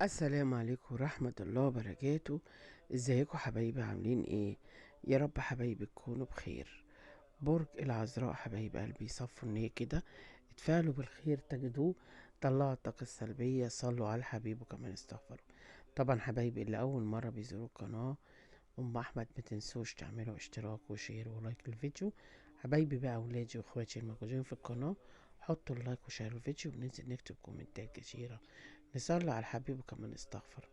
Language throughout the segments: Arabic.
السلام عليكم ورحمة الله وبركاته. ازيكم حبايبي؟ عاملين ايه؟ يا رب حبايبي تكونوا بخير. برج العذراء حبايب قلبي، صفوا النية كده، اتفاعلوا بالخير تجدوه، طلعوا الطاقة السلبية، صلوا على الحبيب وكمان استغفروا. طبعا حبايبي اللي أول مرة بيزوروا القناة أحمد، ما تنسوش تعملوا اشتراك وشير ولايك للفيديو. حبايبي بقى أولادي وإخواتي الموجودين في القناة، حطوا اللايك وشيروا الفيديو، وننزل نكتب كومنتات كتيرة، نصلي على الحبيب وكمان نستغفر.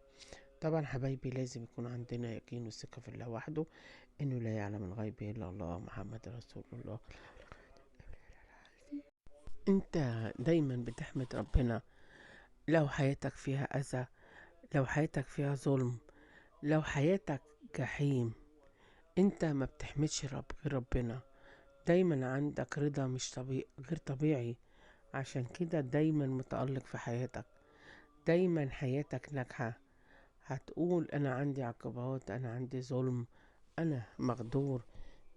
طبعا حبايبي لازم يكون عندنا يقين وثقة في الله وحده، انه لا يعلم الغيب الا الله، محمد رسول الله. انت دايما بتحمد ربنا لو حياتك فيها اذى، لو حياتك فيها ظلم، لو حياتك جحيم، انت ما بتحمدش غير ربنا. دايما عندك رضا مش غير طبيعي، عشان كده دايما متألق في حياتك، دايما حياتك ناجحة. هتقول انا عندي عقبات، انا عندي ظلم، انا مغدور.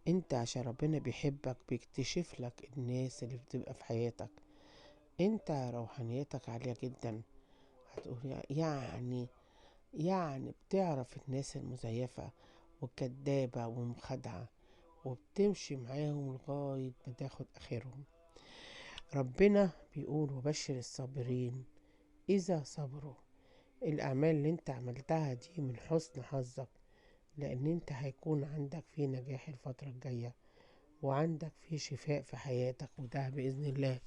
انت عشان ربنا بيحبك بيكتشف لك الناس اللي بتبقى في حياتك. انت روحانيتك عالية جدا، هتقول يعني بتعرف الناس المزيفة والكدابة والمخادعة، وبتمشي معاهم لغاية ما تاخد اخرهم. ربنا بيقول وبشر الصابرين اذا صبروا. الاعمال اللي انت عملتها دي من حسن حظك، لان انت هيكون عندك في نجاح الفترة الجاية، وعندك في شفاء في حياتك، وده بإذن الله.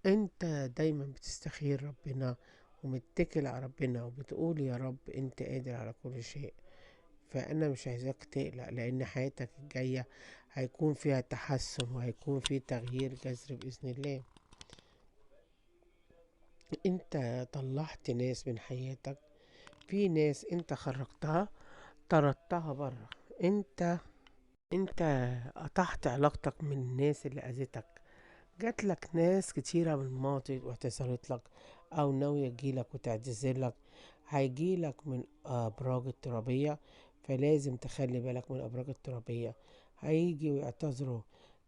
انت دايما بتستخير ربنا ومتكل على ربنا، وبتقول يا رب انت قادر على كل شيء. فانا مش عايزاك تقلق، لان حياتك الجاية هيكون فيها تحسن، وهيكون فيه تغيير جذري بإذن الله. انت طلعت ناس من حياتك، في ناس انت خرجتها، طردتها بره. انت قطعت علاقتك من الناس اللي اذتك. جات لك ناس كتيرة من الماضي واعتذرت لك، او ناوية تجيلك وتعتذر لك. هيجيلك من ابراج الترابية، فلازم تخلي بالك من الابراج الترابية، هيجي ويعتذروا.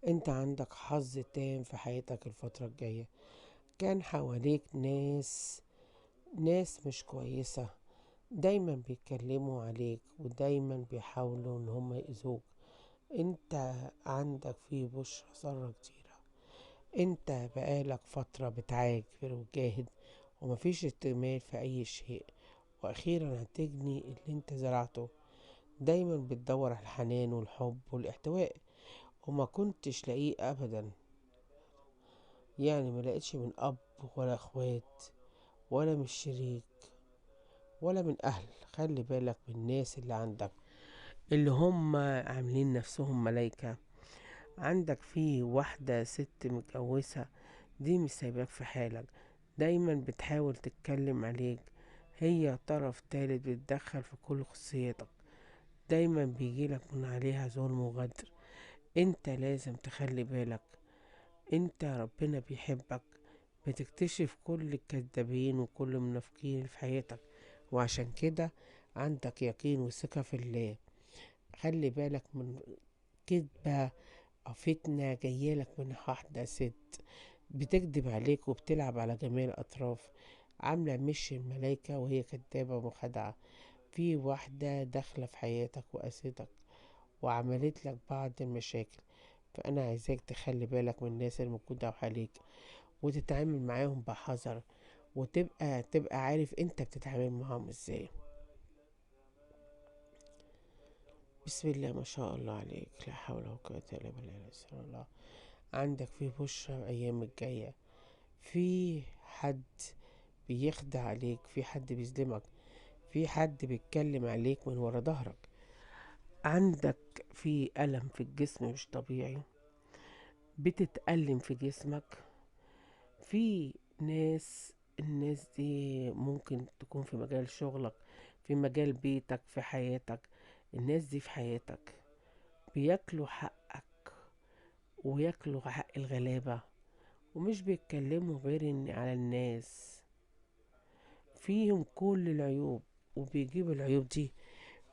انت عندك حظ تام في حياتك الفترة الجاية. كان حواليك ناس مش كويسة، دايما بيتكلموا عليك ودايما بيحاولوا ان هم يأذوك. انت عندك فيه بشرة سارة كتيرة. انت بقالك فترة بتعافر وتجاهد، ومفيش اهتمام في اي شيء، واخيرا هتجني اللي انت زرعته. دايما بتدور على الحنان والحب والاحتواء، وما كنتش لاقيه ابدا. يعني ما لقيتش من اب ولا اخوات، ولا من شريك، ولا من اهل. خلي بالك من الناس اللي عندك، اللي هم عاملين نفسهم ملايكة. عندك في واحدة ست متجوزة، دي مش سايباك في حالك، دايما بتحاول تتكلم عليك، هي طرف تالت بيتدخل في كل خصوصياتك، دايما بيجيلك من عليها ظلم وغدر. انت لازم تخلي بالك، انت ربنا بيحبك، بتكتشف كل الكذابين وكل المنافقين في حياتك، وعشان كده عندك يقين وثقة في الله. خلي بالك من كذبة أو فتنة جايلك من واحدة ست بتكذب عليك وبتلعب على جميع الأطراف، عاملة مش الملايكة وهي كدابة ومخادعة. في واحدة داخلة في حياتك وقاستك وعملت لك بعض المشاكل، فأنا عايزاك تخلي بالك من الناس الموجودة حواليك، وتتعامل معاهم بحذر، وتبقى عارف انت بتتعامل معاهم ازاي. بسم الله ما شاء الله عليك، لا حول ولا قوة الا بالله، لا سبحان الله. عندك في بشرى الايام الجاية، في حد بيخدع عليك، في حد بيظلمك، في حد بيتكلم عليك من ورا ظهرك. عندك في ألم في الجسم مش طبيعي، بتتألم في جسمك. في الناس دي ممكن تكون في مجال شغلك، في مجال بيتك، في حياتك. الناس دي في حياتك بياكلوا حقك وياكلوا حق الغلابة، ومش بيتكلموا غير على الناس، فيهم كل العيوب، وبيجيبوا العيوب دي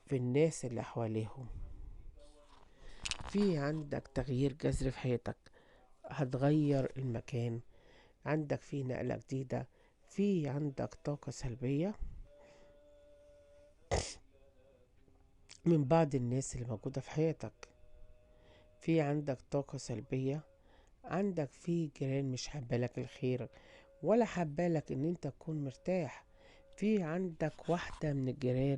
في الناس اللي حواليهم. في عندك تغيير جذري في حياتك، هتغير المكان، عندك في نقلة جديدة، في عندك طاقة سلبية من بعض الناس اللي موجودة في حياتك. في عندك طاقة سلبية، عندك في جيران مش حبالك الخير ولا حبالك ان انت تكون مرتاح. في عندك واحدة من الجيران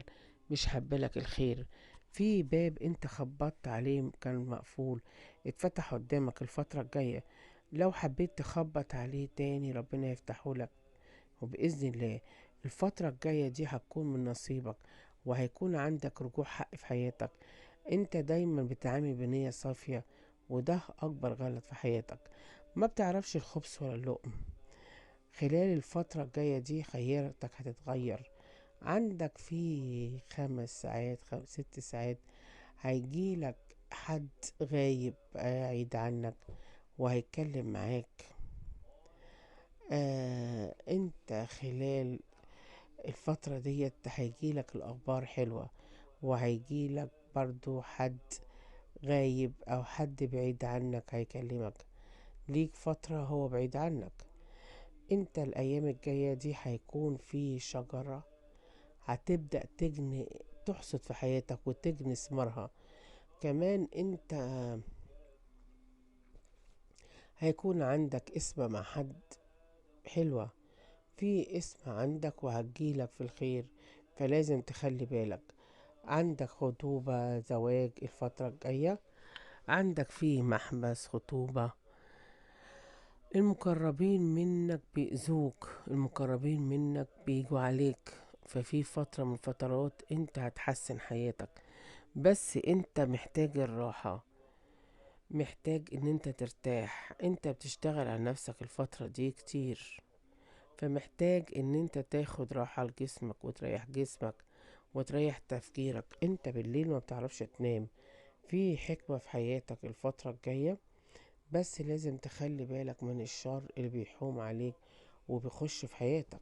مش حبالك الخير. في باب انت خبطت عليه كان مقفول، اتفتح قدامك الفترة الجاية. لو حبيت تخبط عليه تاني ربنا يفتحه لك، وبإذن الله الفترة الجاية دي هتكون من نصيبك، وهيكون عندك رجوع حق في حياتك. انت دايما بتعامل بنية صافية، وده أكبر غلط في حياتك. ما بتعرفش الخبز ولا اللقم. خلال الفترة الجاية دي خيارتك هتتغير. عندك في 5 ساعات 6 ساعات هيجيلك حد غايب قاعد عنك وهيتكلم معاك. انت خلال الفترة ديت هيجيلك الأخبار حلوة، وهيجيلك برضو حد غايب أو حد بعيد عنك هيكلمك. ليك فترة هو بعيد عنك. انت الأيام الجاية دي هيكون في شجرة هتبدأ تجني، تحصد في حياتك وتجني ثمارها. كمان انت هيكون عندك اسم مع حد حلوة، في اسم عندك وهتجيلك في الخير، فلازم تخلي بالك. عندك خطوبة زواج الفترة الجاية، عندك في محبس خطوبة. المقربين منك بيأذوك، المقربين منك بيجوا عليك. ففي فترة من فترات انت هتحسن حياتك، بس انت محتاج الراحة، محتاج ان انت ترتاح. انت بتشتغل على نفسك الفترة دي كتير، فمحتاج ان انت تاخد راحة لجسمك وتريح جسمك وتريح تفكيرك. انت بالليل ما بتعرفش تنام. في حكمة في حياتك الفترة الجاية، بس لازم تخلي بالك من الشر اللي بيحوم عليك وبيخش في حياتك.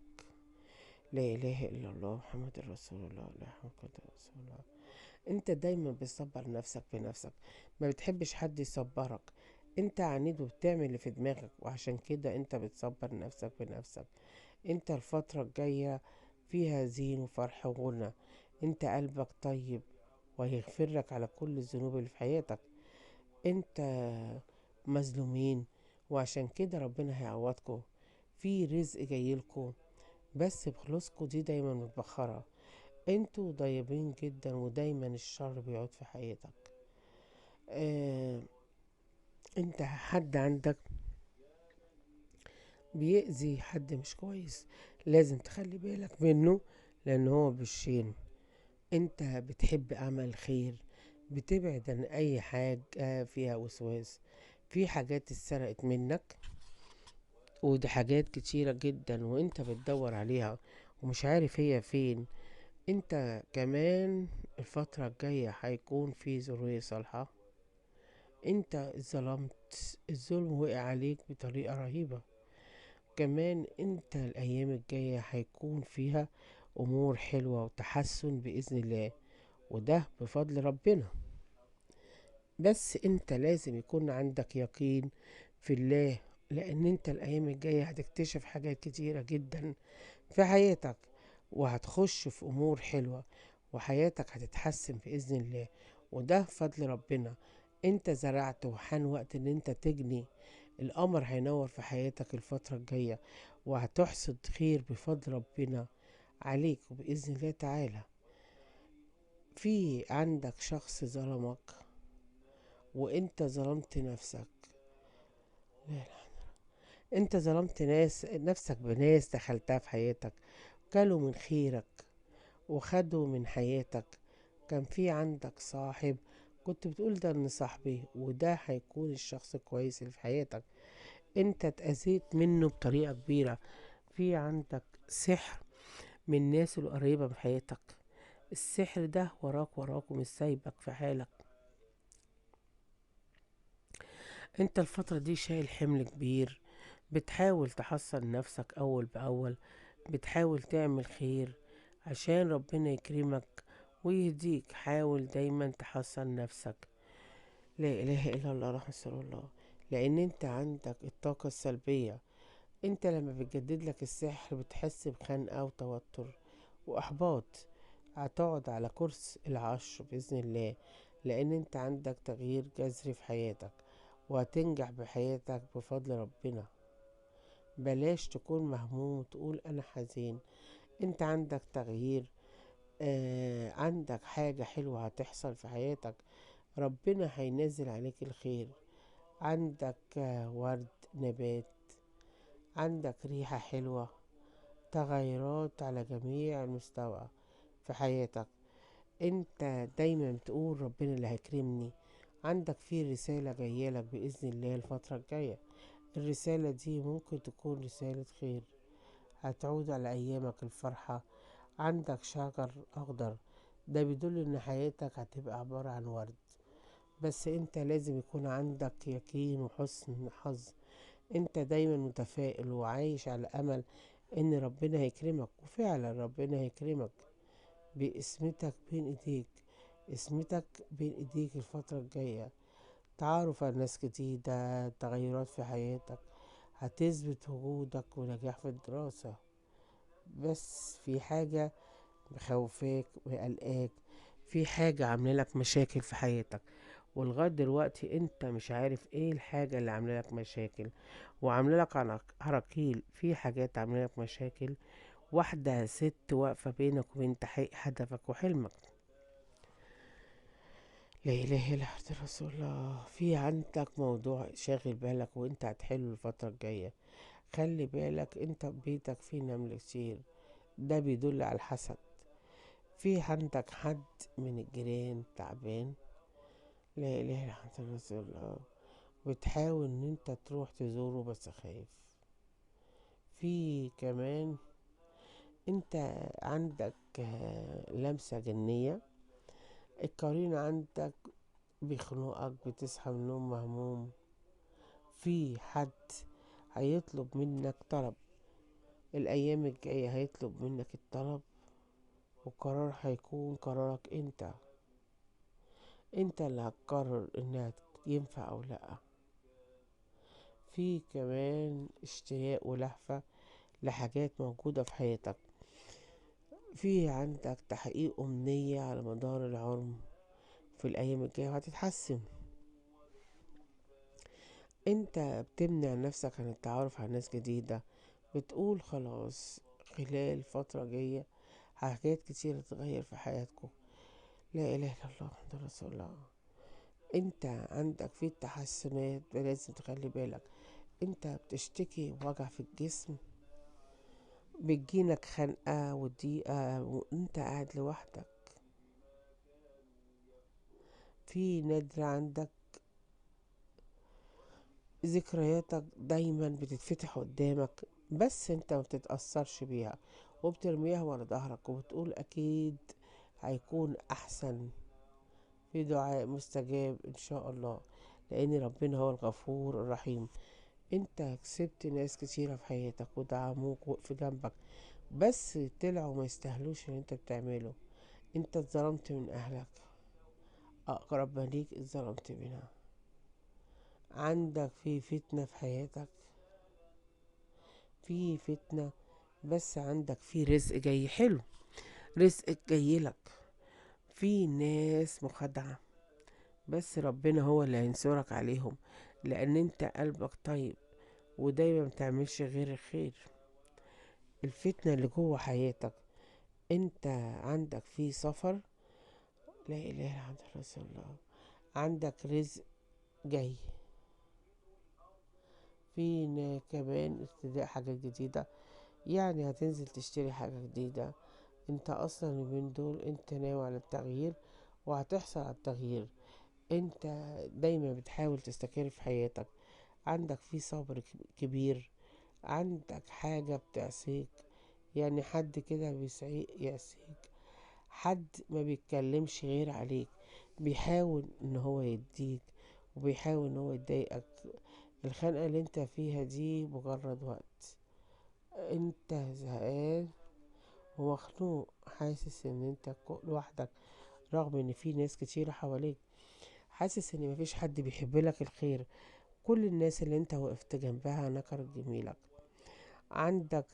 لا إله إلا الله محمد رسول الله، لا محمد رسول الله. انت دايما بتصبر نفسك بنفسك، ما بتحبش حد يصبرك. انت عنيد وبتعمل اللي في دماغك، وعشان كده انت بتصبر نفسك بنفسك. انت الفترة الجاية فيها زين وفرح وغنى. انت قلبك طيب وهيغفر لك على كل الذنوب اللي في حياتك. انت مظلومين، وعشان كده ربنا هيعوضكم. في رزق جايلكم، بس فلوسكم دي دايما متبخرة. انتوا طيبين جدا ودايما الشر بيقعد في حياتك. اه انت حد عندك بيأذي حد مش كويس، لازم تخلي بالك منه، لان هو بالشين. انت بتحب اعمال خير، بتبعد عن اي حاجة فيها وسواس. في حاجات اتسرقت منك، ودي حاجات كتيرة جدا وانت بتدور عليها ومش عارف هي فين. انت كمان الفترة الجاية هيكون في ذرية صالحة. انت اتظلمت، الظلم وقع عليك بطريقة رهيبة. كمان انت الايام الجاية هيكون فيها امور حلوة وتحسن بإذن الله، وده بفضل ربنا. بس انت لازم يكون عندك يقين في الله، لان انت الايام الجاية هتكتشف حاجات كتيرة جدا في حياتك، وهتخش في امور حلوة، وحياتك هتتحسن بإذن الله، وده فضل ربنا. انت زرعت وحان وقت ان انت تجني. القمر هينور في حياتك الفترة الجاية، وهتحصد خير بفضل ربنا عليك وبإذن الله تعالى. في عندك شخص ظلمك وانت ظلمت نفسك. لا لا. انت ظلمت نفسك بناس دخلتها في حياتك، كلوا من خيرك وخدوا من حياتك. كان في عندك صاحب كنت بتقول ده ان صاحبي، وده هيكون الشخص الكويس اللي في حياتك. انت اتأذيت منه بطريقة كبيرة. في عندك سحر من الناس القريبة من حياتك. السحر ده وراك وراك ومش سايبك في حالك. انت الفترة دي شايل حمل كبير، بتحاول تحصن نفسك أول بأول، بتحاول تعمل خير عشان ربنا يكرمك ويهديك. حاول دايما تحصن نفسك. لا إله إلا الله محمد رسول الله. لأن انت عندك الطاقة السلبية. انت لما بتجدد لك السحر بتحس بخنقة وتوتر وإحباط، هتقعد على كرسي العرش بإذن الله، لأن انت عندك تغيير جذري في حياتك، وهتنجح بحياتك بفضل ربنا. بلاش تكون مهموم وتقول أنا حزين. انت عندك تغيير، عندك حاجة حلوة هتحصل في حياتك، ربنا هينزل عليك الخير. عندك ورد، نبات، عندك ريحة حلوة، تغيرات على جميع المستوى في حياتك. انت دايما بتقول ربنا اللي هيكرمني. عندك في رسالة جاية لك بإذن الله الفترة الجاية. الرسالة دي ممكن تكون رسالة خير، هتعود على أيامك الفرحة. عندك شجر أخضر، ده بيدل إن حياتك هتبقى عبارة عن ورد. بس انت لازم يكون عندك يقين وحسن حظ. انت دايما متفائل وعايش على أمل إن ربنا هيكرمك، وفعلا ربنا هيكرمك باسمتك بين ايديك. اسمتك بين ايديك الفترة الجاية، تعرف على ناس جديدة، تغيرات في حياتك، هتثبت وجودك ونجاح في الدراسة. بس في حاجة مخوفاك وقلقاك، في حاجة عاملة لك مشاكل في حياتك، ولغاية دلوقتي انت مش عارف ايه الحاجة اللي عاملة لك مشاكل وعاملة لك عراقيل. في حاجات عاملة لك مشاكل، واحدة ست واقفة بينك وبين تحقيق هدفك وحلمك. لا إله إلا الله رسول الله. في عندك موضوع شاغل بالك وانت هتحله الفترة الجاية. خلي بالك انت بيتك فيه نمل كتير، ده بيدل على الحسد. في عندك حد من الجيران تعبان، لا إله إلا الله رسول الله، بتحاول ان انت تروح تزوره بس خايف. في كمان انت عندك لمسة جنية، القرين عندك بيخنقك، بتصحى من النوم مهموم. في حد هيطلب منك طلب الأيام الجاية، هيطلب منك الطلب، والقرار هيكون قرارك انت. انت اللي هتقرر انها ينفع او لا. في كمان اشتياق ولهفة لحاجات موجودة في حياتك. في عندك تحقيق أمنية على مدار العمر في الأيام الجاية وهتتحسن. انت بتمنع نفسك عن التعرف على ناس جديدة، بتقول خلاص خلال فترة جاية حاجات كتير تتغير في حياتكم. لا إله إلا الله محمد رسول الله. انت عندك في التحسنات، لازم تخلي بالك. انت بتشتكي وجع في الجسم، بتجيلك خنقة وضيقة وانت قاعد لوحدك. في نادر عندك ذكرياتك دايما بتتفتح قدامك، بس انت ما بتتأثرش بيها وبترميها ورا ظهرك وبتقول اكيد هيكون احسن. في دعاء مستجاب ان شاء الله، لان ربنا هو الغفور الرحيم. انت كسبت ناس كتيرة في حياتك ودعموك وقفوا جنبك، بس طلعوا ما يستاهلوش اللي انت بتعمله. انت اتظلمت من اهلك، اقرب ما ليك اتظلمت منها. عندك في فتنة في حياتك، في فتنة، بس عندك في رزق جاي حلو، رزقك جاي لك. في ناس مخادعة، بس ربنا هو اللي هينصرك عليهم، لان انت قلبك طيب ودايما متعملش غير الخير. الفتنة اللي جوه حياتك، انت عندك في سفر، لا اله الا الله رسول الله، عندك رزق جاي. في كمان ابتداء حاجات جديدة، يعني هتنزل تشتري حاجة جديدة. انت اصلا من دول انت ناوي على التغيير وهتحصل على التغيير. انت دايما بتحاول تستقر في حياتك، عندك في صبر كبير. عندك حاجة بتعصيك، يعني حد كده يعصيك، حد ما بيتكلمش غير عليك، بيحاول ان هو يديك وبيحاول ان هو يضايقك. الخنقة اللي انت فيها دي مجرد وقت، انت زهقان ومخنوق، حاسس ان انت لوحدك رغم ان في ناس كتيرة حواليك، حاسس ان مفيش حد بيحب لك الخير، كل الناس اللي انت وقفت جنبها نكرت جميلك. عندك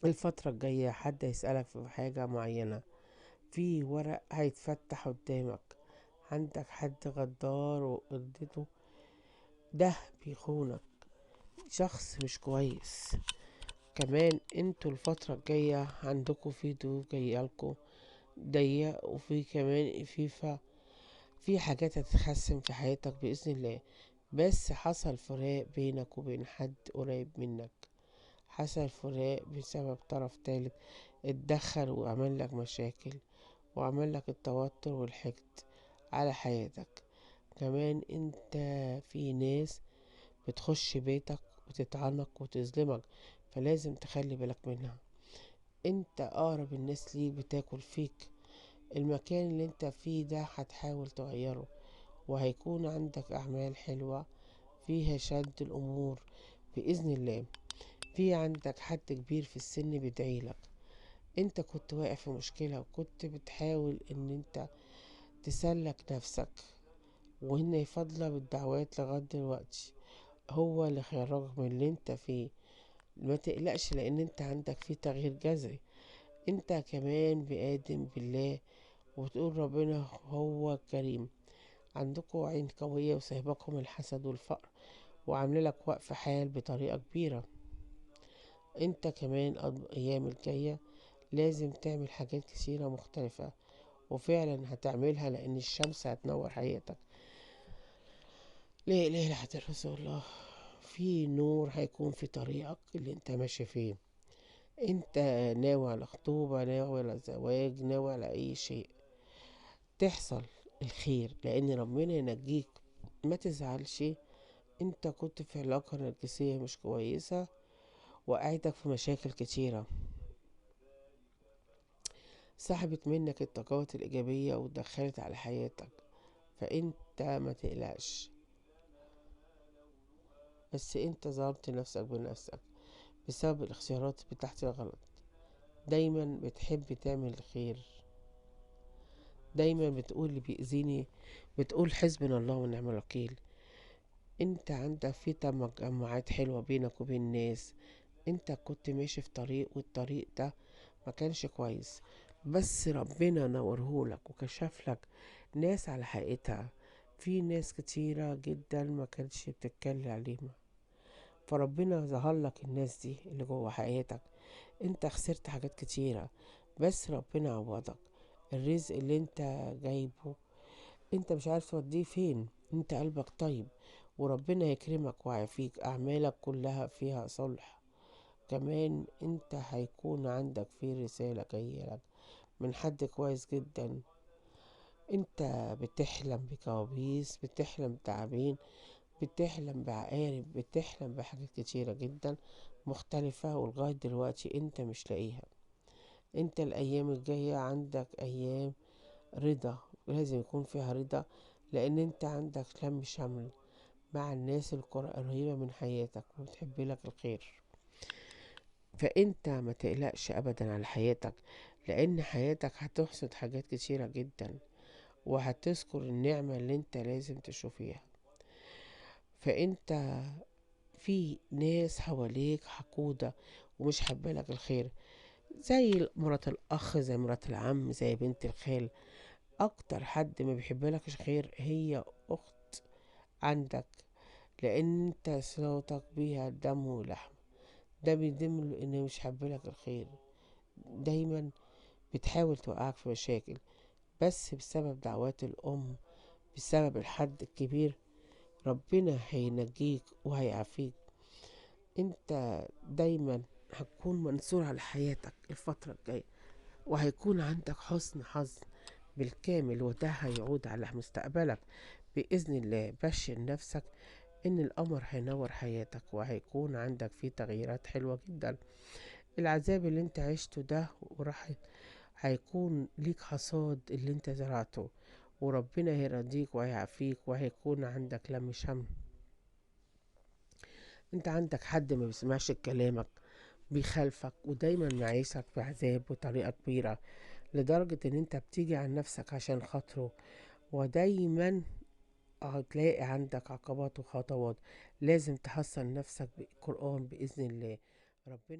الفترة الجاية حد هيسألك في حاجة معينة، في ورق هيتفتح قدامك، عندك حد غدار وقضيته، ده بيخونك، شخص مش كويس. كمان انتوا الفترة الجاية عندكوا في ضيوف جايالكوا ضيق، وفي كمان في حاجات هتتحسن في حياتك بإذن الله. بس حصل فراق بينك وبين حد قريب منك، حصل فراق بسبب طرف تالت اتدخل وعمل لك مشاكل، وعمل لك التوتر والحقد على حياتك. كمان انت في ناس بتخش بيتك وتطعنك وتظلمك، فلازم تخلي بالك منها. انت اقرب الناس ليك بتاكل فيك، المكان اللي انت فيه ده هتحاول تغيره، وهيكون عندك اعمال حلوة فيها شد الامور بإذن الله. في عندك حد كبير في السن بيدعيلك، انت كنت واقع في مشكلة وكنت بتحاول ان انت تسلك نفسك، وهنا يفضل بالدعوات لغاية دلوقتي هو اللي خيرك من اللي انت فيه. ما تقلقش لان انت عندك فيه تغيير جذري. انت كمان بآدم بالله وتقول ربنا هو كريم. عندكوا عين قوية وسايبكم الحسد والفقر، وعامله لك وقف حال بطريقة كبيرة. انت كمان ايام الجاية لازم تعمل حاجات كثيرة مختلفة، وفعلا هتعملها لان الشمس هتنور حياتك. لا اله الا الله رسول الله. في نور هيكون في طريقك اللي انت ماشي فيه. انت ناوي على خطوبة، ناوي على زواج، ناوي على اي شيء تحصل الخير لان ربنا ينجيك. ما تزعلش، انت كنت في علاقة نرجسية مش كويسة وقعتك في مشاكل كتيرة، سحبت منك الطاقات الإيجابية ودخلت على حياتك. فانت ما تقلقش، بس انت ظلمت نفسك بنفسك بسبب الاختيارات بتاعتي الغلط. دايما بتحب تعمل الخير، دايما بتقول اللي بيأذيني بتقول حسبنا الله ونعم الوكيل. انت عندك في تجمعات حلوة بينك وبين الناس، انت كنت ماشي في طريق والطريق ده ما كانش كويس، بس ربنا نورهولك وكشف لك ناس على حقيقتها. في ناس كتيرة جدا ما كانتش بتتكلم عليهم، فربنا ظهر لك الناس دي اللي جوه حياتك. انت خسرت حاجات كتيرة بس ربنا عوضك. الرزق اللي انت جايبه انت مش عارف توديه فين، انت قلبك طيب وربنا يكرمك ويعافيك، اعمالك كلها فيها صلح. كمان انت هيكون عندك في رسالة جاية لك من حد كويس جدا. انت بتحلم بكوابيس، بتحلم بتعابين، بتحلم بعقارب، بتحلم بحاجات كتيرة جدا مختلفة، ولغاية دلوقتي انت مش لاقيها. انت الايام الجاية عندك ايام رضا، لازم يكون فيها رضا لان انت عندك لم شمل مع الناس القريبة من حياتك وبتحب لك الخير. فانت ما تقلقش ابدا على حياتك لان حياتك هتحصد حاجات كتيرة جدا، وهتذكر النعمة اللي انت لازم تشوفيها. فانت في ناس حواليك حقودة ومش حابة الخير، زي مرات الأخ، زي مرات العم، زي بنت الخال. أكتر حد ما بيحبلك الخير هي أخت عندك، لأن انت صلاتك بيها دم ولحم، ده بيدل إن مش حابلك الخير. دايما بتحاول توقعك في مشاكل، بس بسبب دعوات الأم، بسبب الحد الكبير، ربنا هينجيك وهيعافيك. انت دايما هتكون منصور على حياتك الفترة الجاية، وهيكون عندك حسن حظ بالكامل، وده هيعود على مستقبلك بإذن الله. بشر نفسك إن القمر هينور حياتك وهيكون عندك فيه تغييرات حلوة جدا. العذاب اللي انت عشته ده وراح هيكون ليك حصاد اللي انت زرعته، وربنا هيرضيك وهيعافيك وهيكون عندك لم شمل. انت عندك حد ما بيسمعش كلامك، بيخالفك ودايما معيشك في عذاب بطريقة كبيرة، لدرجة ان انت بتيجي عن نفسك عشان خاطره. ودايما هتلاقي عندك عقبات وخطوات، لازم تحصن نفسك بالقرآن بإذن الله. ربنا